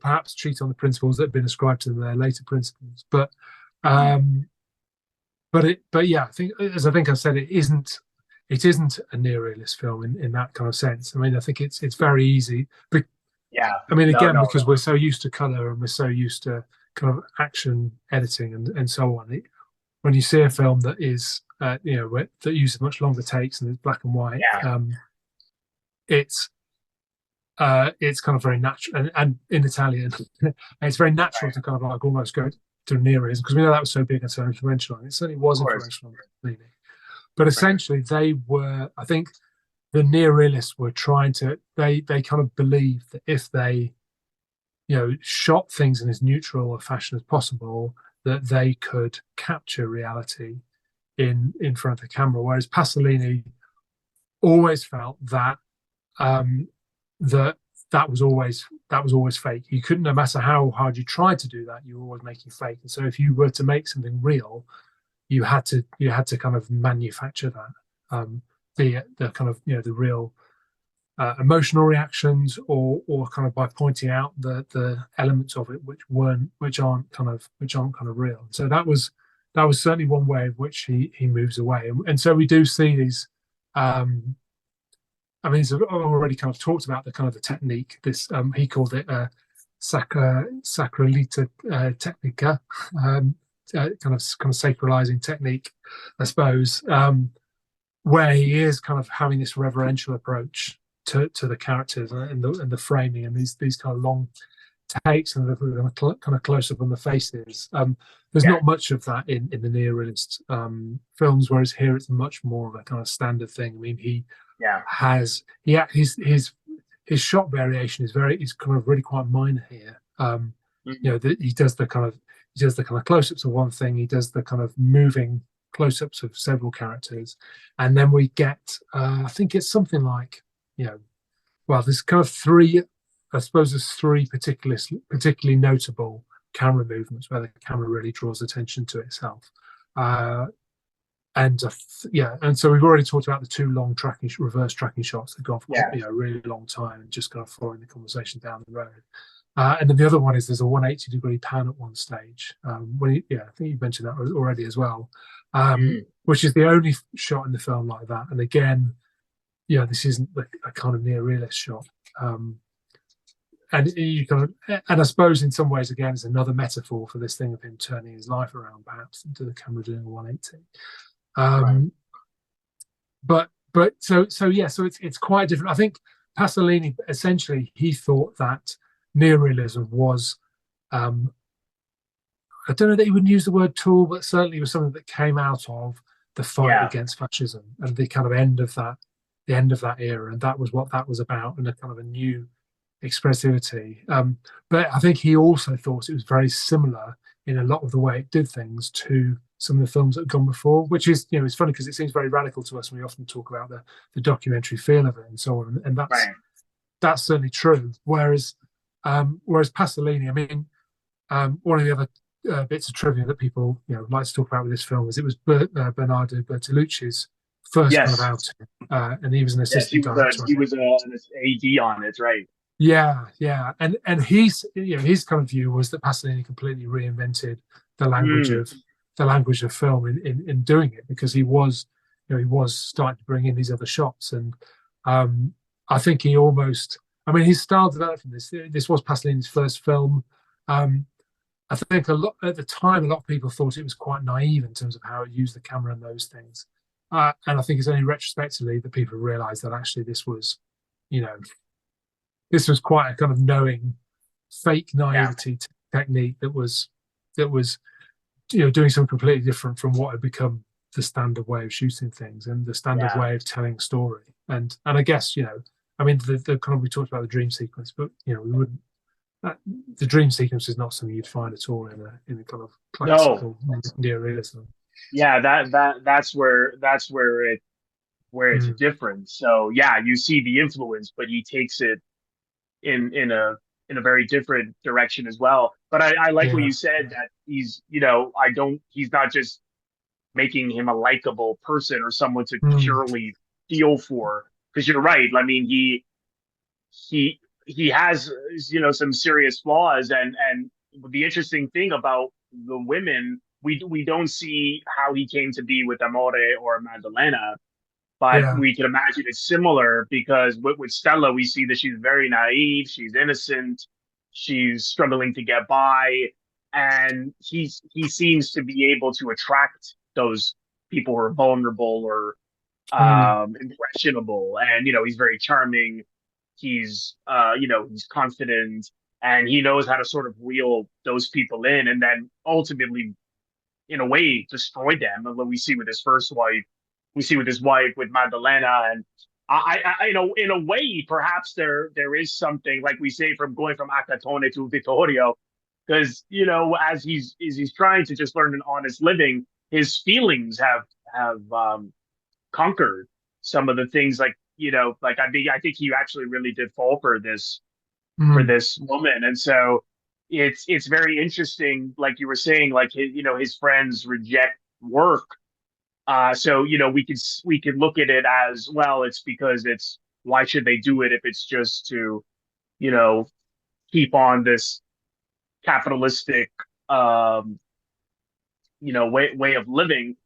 perhaps cheat on the principles that have been ascribed to them, their later principles. But I think, as I said, it isn't a neorealist film in that kind of sense. I think it's very easy, Yeah. I mean, No, again, no, because we're so used to color and we're so used to kind of action editing and so on. When you see a film that is, that uses much longer takes and it's black and white, yeah, it's it's kind of very natural, and in Italian, it's very natural to kind of like almost go to neorealism because we know that was so big and so influential, and it certainly was of course. influential on Fellini. But Right. essentially, they were, I think, the neorealists were trying to, they kind of believed that if they, shot things in as neutral a fashion as possible, that they could capture reality in front of the camera. Whereas Pasolini always felt that um, that that was always fake. You couldn't, no matter how hard you tried to do that, you were always making fake. And so if you were to make something real, you had to kind of manufacture that. The kind of the real emotional reactions, or kind of by pointing out the elements of it which aren't kind of real. So that was certainly one way of which he moves away, and so we do see these. I mean, I've already kind of talked about the kind of the technique. This he called it sacralita technica, kind of sacralizing technique, I suppose, where he is kind of having this reverential approach to the characters and the framing and these kind of long takes and the kind of close up on the faces. There's Yeah, not much of that in the neorealist films, whereas here it's much more of a kind of standard thing. I mean, yeah, his shot variation is kind of really quite minor here. mhm. He does the kind of close-ups of one thing. He does the kind of moving close-ups of several characters, and then we get I think it's something like well, there's kind of three. I suppose there's three particularly notable camera movements where the camera really draws attention to itself. Uh, and so we've already talked about the two long reverse tracking shots that go on for Yeah, a really long time and just kind of following the conversation down the road. And then the other one is there's a 180-degree pan at one stage. I think you mentioned that already as well, mm, which is the only shot in the film like that. And again, this isn't a kind of near-realist shot. Um, and I suppose in some ways, again, it's another metaphor for this thing of him turning his life around, perhaps, into the camera doing a 180. right. Um, so it's quite different. I think Pasolini essentially he thought that neorealism was um, I don't know that he would use the word tool, but certainly was something that came out of the fight Yeah, against fascism and the kind of the end of that era, and that was what that was about, and a kind of a new expressivity. But I think he also thought it was very similar in a lot of the way it did things to some of the films that had gone before, which is, it's funny because it seems very radical to us when we often talk about the documentary feel of it and so on. And right. that's certainly true. Whereas Pasolini, I mean, one of the other bits of trivia that people like to talk about with this film is it was Bernardo Bertolucci's first kind of Yes, outing, and he was an yes. assistant director on He it. was an AD on it, right? Yeah, and he's his kind of view was that Pasolini completely reinvented the language Mm, of film in doing it because he was starting to bring in these other shots, and I think he almost, I mean, his style developed from this was Pasolini's first film. um, I think a lot at the time, a lot of people thought it was quite naive in terms of how it used the camera and those things. And I think it's only retrospectively that people realised that actually you know, this was quite a kind of knowing, fake yeah, naivety technique that was doing something completely different from what had become the standard way of shooting things and the standard yeah. way of telling a story. And I guess I mean the kind of we talked about the dream sequence, but we wouldn't. That, the dream sequence is not something you'd find at all in a kind of No, classical neorealism. yeah. That's where it's Mm, different. So yeah, you see the influence, but he takes it in a very different direction as well. But I like what yeah. you said that he's not just making him a likable person or someone to Mm, purely feel for. Because you're right. I mean, he has some serious flaws, and the interesting thing about the women, we don't see how he came to be with Amore or Maddalena. but Yeah. we can imagine it's similar because with Stella, we see that she's very naive, she's innocent, she's struggling to get by, and he seems to be able to attract those people who are vulnerable or Mm. impressionable. And he's very charming. He's confident, and he knows how to sort of reel those people in, and then ultimately, in a way, destroy them. And what we see with his first wife, we see with his wife with Maddalena, and in a way, perhaps there is something like we say from going from Accatone to Vittorio, because as he's trying to just learn an honest living, his feelings have conquered some of the things, like I think he actually really did fall for Mm. this woman. And so it's very interesting, like you were saying, like his friends reject work. So we could look at it as, well, it's because it's, why should they do it if it's just to you know keep on this capitalistic way of living.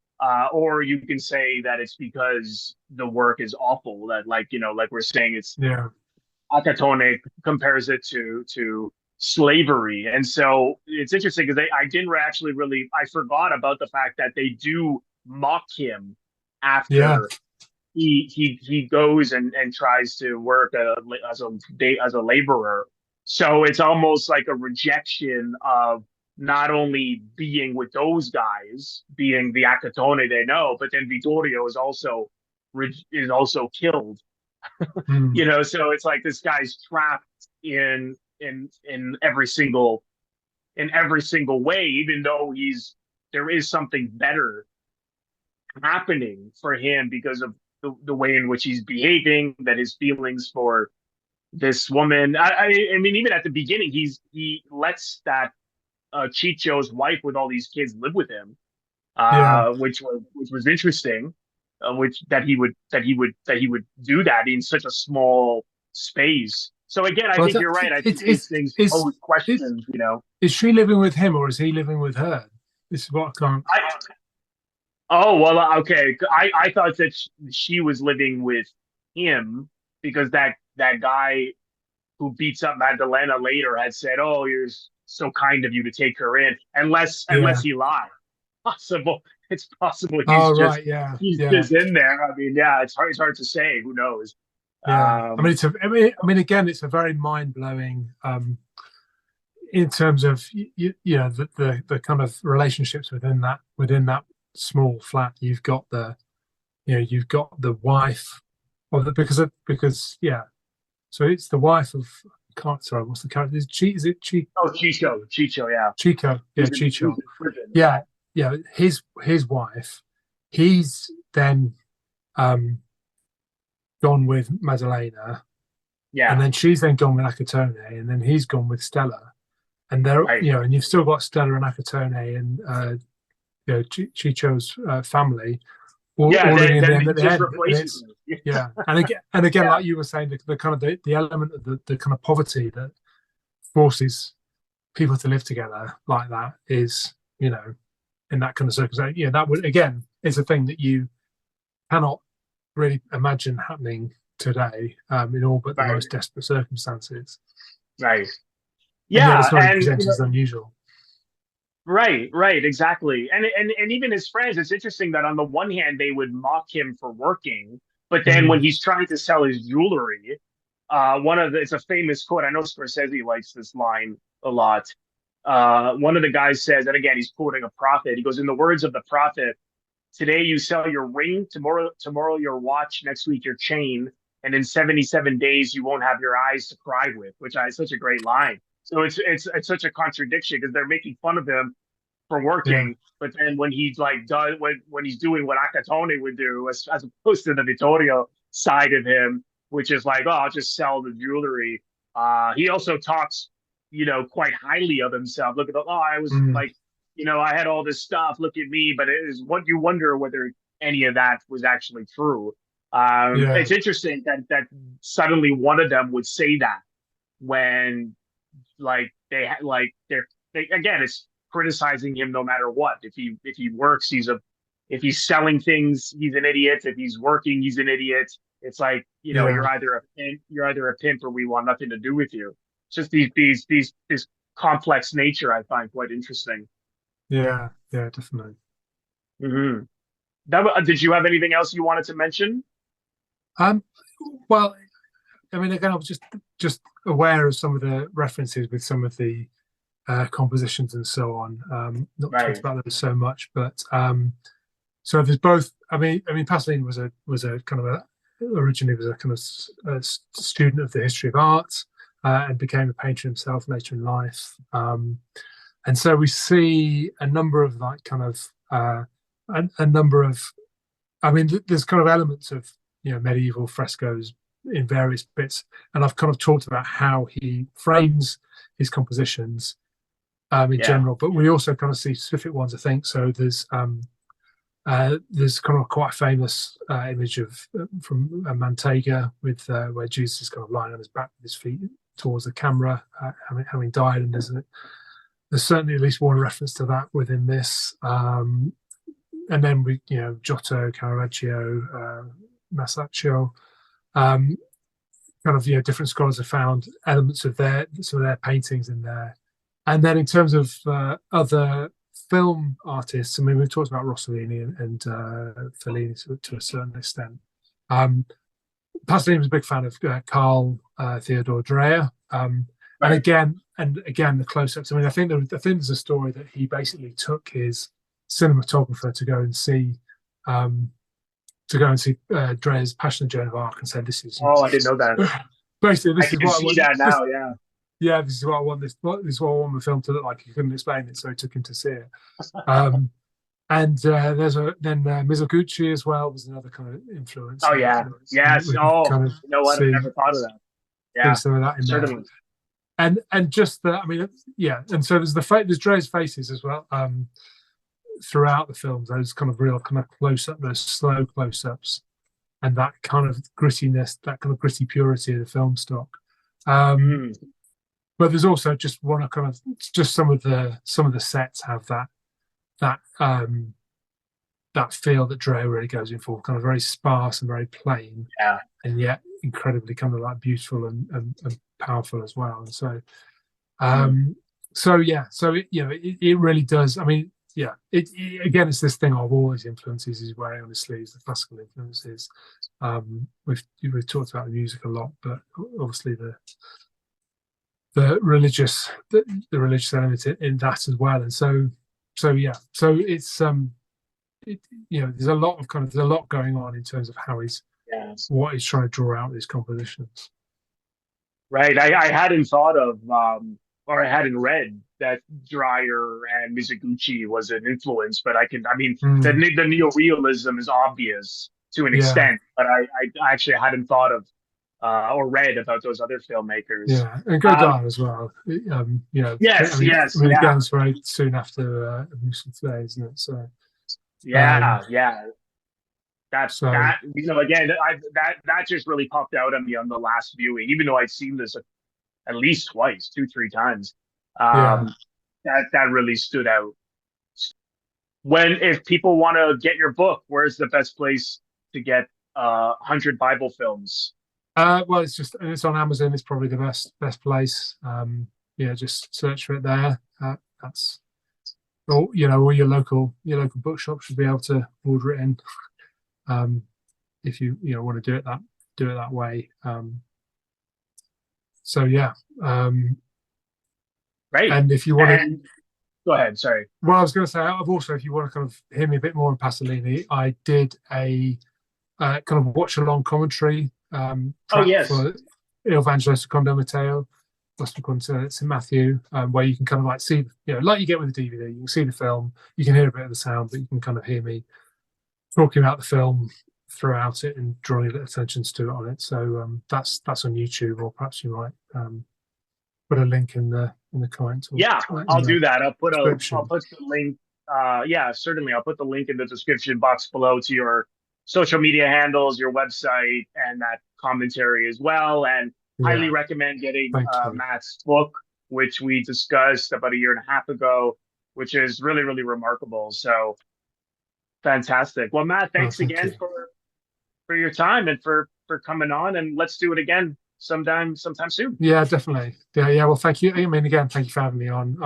Or you can say that it's because the work is awful, that, like we're saying, it's Yeah. Accatone compares it to slavery. And so it's interesting because I didn't actually really, I forgot about the fact that they do mock him Yeah. after he goes and tries to work as a laborer. So it's almost like a rejection of not only being with those guys, being the Accatone they know, but then Vittorio is also killed. Mm. So it's like this guy's trapped in every single way, even though there is something better happening for him because of the way in which he's behaving, that his feelings for this woman. I mean, even at the beginning, he lets that Chicho's wife with all these kids live with him, Yeah. which was interesting. Which that he would do that in such a small space. So again, I Well, think you're right. I think these it's things it's pose it's questions. is she living with him or is he living with her? This is what I can't. I Oh, well, okay. I thought that she was living with him because that guy who beats up Magdalena later had said, "Oh, you're so kind of you to take her in," unless Yeah. he lied. Possible. It's possible Oh, right. Yeah. he's Yeah. just in there. I mean, yeah, it's hard to say. Who knows? Yeah. I mean, Um, again, it's a very mind blowing in terms of the kind of relationships within that small flat. You've got the wife of the because yeah. So it's the wife of, can't, sorry, what's the character? Is it oh, Chicho, yeah, Chico? Yeah, who's Chicho. in prison. Yeah, Yeah, yeah. His wife. He's then um gone with Maddalena, and yeah, then she's then gone with Accatone, and then he's gone with Stella. And they're, right. and you've still got Stella and Accatone and Chicho's family Yeah, all living in then them he at the just end. And replaces it's, him. yeah, and again, Yeah, like you were saying, the kind of the element of the kind of poverty that forces people to live together like that is, in that kind of circumstance, that would, again, is a thing that you cannot really imagine happening today, in all but the right, most desperate circumstances. right. And yet Yeah, it's not even and presented as unusual. right, exactly. And even his friends, it's interesting that on the one hand they would mock him for working, but then when Mm. he's trying to sell his jewelry, it's a famous quote. I know Scorsese likes this line a lot. One of the guys says, and again he's quoting a prophet. He goes, "In the words of the prophet, today you sell your ring, tomorrow your watch, next week your chain, and in 77 days you won't have your eyes to cry with," which is such a great line. So it's such a contradiction because they're making fun of him for Yeah. working, but then when he's like does when he's doing what Accatone would do, as opposed to the Vittorio side of him, which is like, oh, I'll just sell the jewelry. He also talks, quite highly of himself. Look at I was Mm. like, I had all this stuff. Look at me. But it is what you wonder whether any of that was actually true. Yeah. It's interesting that suddenly one of them would say that when like they're again, it's criticizing him no matter what. If he works, he's if he's selling things, he's an idiot. If he's working, he's an idiot. It's like, Yeah, you're either a pimp or we want nothing to do with you. It's just this complex nature I find quite interesting. yeah, yeah, definitely. Hmm. Did you have anything else you wanted to mention? Um, well, I mean, again, I was just aware of some of the references with some of the compositions and so on. Not talked Right. about them so much, but so there's both. I mean, Pasolini was a kind of a originally was a kind of a student of the history of art and became a painter himself later in life. And so we see a number of like kind of a number of. I mean, there's kind of elements of medieval frescoes in various bits, and I've kind of talked about how he frames his compositions in Yeah. general, but we also kind of see specific ones. I think so. There's kind of quite a famous image of from Manteiga with where Jesus is kind of lying on his back with his feet towards the camera, having died, and there's certainly at least one reference to that within this. And then we, Giotto, Caravaggio, Masaccio, kind of, different scholars have found elements of some of their paintings in there. And then in terms of other film artists, I mean, we've talked about Rossellini and Fellini to a certain extent. Pasolini was a big fan of Carl Theodor Dreyer. And Right. again, the close-ups. I mean, I think there's a story that he basically took his cinematographer to go and see Dreyer's Passion of Joan of Arc and said, "This is Oh, I didn't know that. basically I this is can what I see want. that now. Yeah. Yeah, this is what I want. This is what I want the film to look like." He couldn't explain it, so he took him to see it. Um, and then Mizoguchi as well was another kind of influence. Oh, And yeah. Yes. we can Oh, kind of you know what? I see never thought of that. Yeah. some of that in there. Certainly. And just that, I mean, yeah. And so there's Dre's faces as well. Throughout the films, those kind of real kind of close up, those slow close ups, and that kind of grittiness, that kind of gritty purity of the film stock. Mm. But there's also just one kind of just some of the sets have that that feel that Dre really goes in for, kind of very sparse and very plain, Yeah. and yet incredibly kind of like beautiful and powerful as well. And Mm. so yeah, so it really does. I mean, yeah, again, it's this thing of all these influences he's wearing on his sleeves, the classical influences. We've talked about the music a lot, but obviously the religious element in that as well. And so yeah, so it's there's a lot going on in terms of how Yeah. what he's trying to draw out of his compositions. Right. I hadn't thought of, or I hadn't read that Dreyer and Mizoguchi was an influence, but I mean, Mm, the neorealism is obvious to an yeah, extent, but I actually hadn't thought of, or read about those other filmmakers. yeah, and Um, Godard as well. I yes, mean, yes, again, yeah, it's very soon after Muslim today, isn't it? Um, yeah, yeah. so That again, that just really popped out on me on the last viewing, even though I'd seen this at least twice, two, three times. yeah. Um, that really stood out. If people want to get your book, where's the best place to get 100 Bible films? Well, it's on Amazon. It's probably the best place. Yeah, just search for it there. That's or your local bookshop should be able to order it in. If you want to do it that way. So yeah. Right. And if you want to, And go ahead. Sorry. well, I was going to say, I've also, if you want to kind of hear me a bit more on Pasolini, I did a kind of watch along commentary Oh, track yes. for Il Vangelo secondo Matteo, Gospel to St. Matthew, where you can kind of like see, like you get with the DVD, you can see the film, you can hear a bit of the sound, but you can kind of hear me talking about the film throughout it and drawing a little attention to it on it. So that's on YouTube, or perhaps you might put a link in the comment or Yeah, in I'll the do that. I'll description. put the link. Yeah, certainly. I'll put the link in the description box below to your social media handles, your website, and that commentary as well. And highly Yeah, recommend getting thank you. Matt's book, which we discussed about a year and a half ago, which is really, really remarkable. So Fantastic. Well, Matt, Oh, thanks thank again you. for your time and for coming on, and let's do it again sometime soon. Yeah, definitely. Yeah, yeah. Well, thank you. I mean, again, thank you for having me on.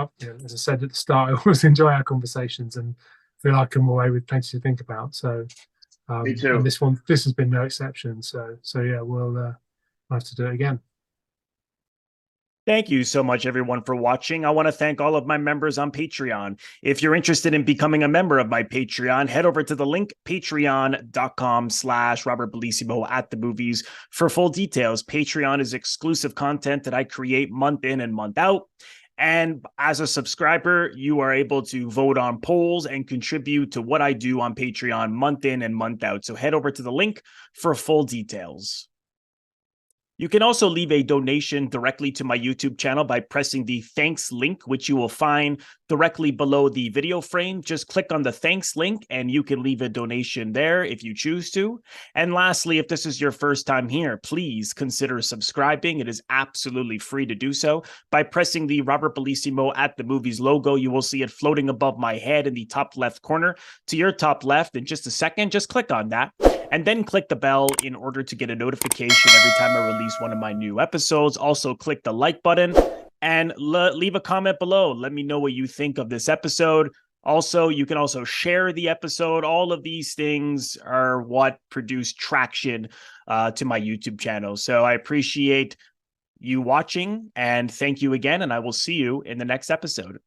As I said at the start, I always enjoy our conversations and feel like I come away with plenty to think about. So, Me and too. this has been no exception. So yeah, we'll have to do it again. Thank you so much, everyone, for watching. I want to thank all of my members on Patreon. If you're interested in becoming a member of my Patreon, head over to the link, patreon.com/Robert Bellissimo at the movies for full details. Patreon is exclusive content that I create month in and month out. And as a subscriber, you are able to vote on polls and contribute to what I do on Patreon month in and month out. So head over to the link for full details. You can also leave a donation directly to my YouTube channel by pressing the thanks link, which you will find directly below the video frame. Just click on the thanks link and you can leave a donation there if you choose to. And lastly, if this is your first time here, please consider subscribing. It is absolutely free to do so. By pressing the Robert Bellissimo at the movies logo, you will see it floating above my head in the top left corner. To your top left in just a second, just click on that. And then click the bell in order to get a notification every time I release one of my new episodes. Also, click the like button and leave a comment below. Let me know what you think of this episode. Also, you can also share the episode. All of these things are what produce traction to my YouTube channel. So I appreciate you watching and thank you again. And I will see you in the next episode.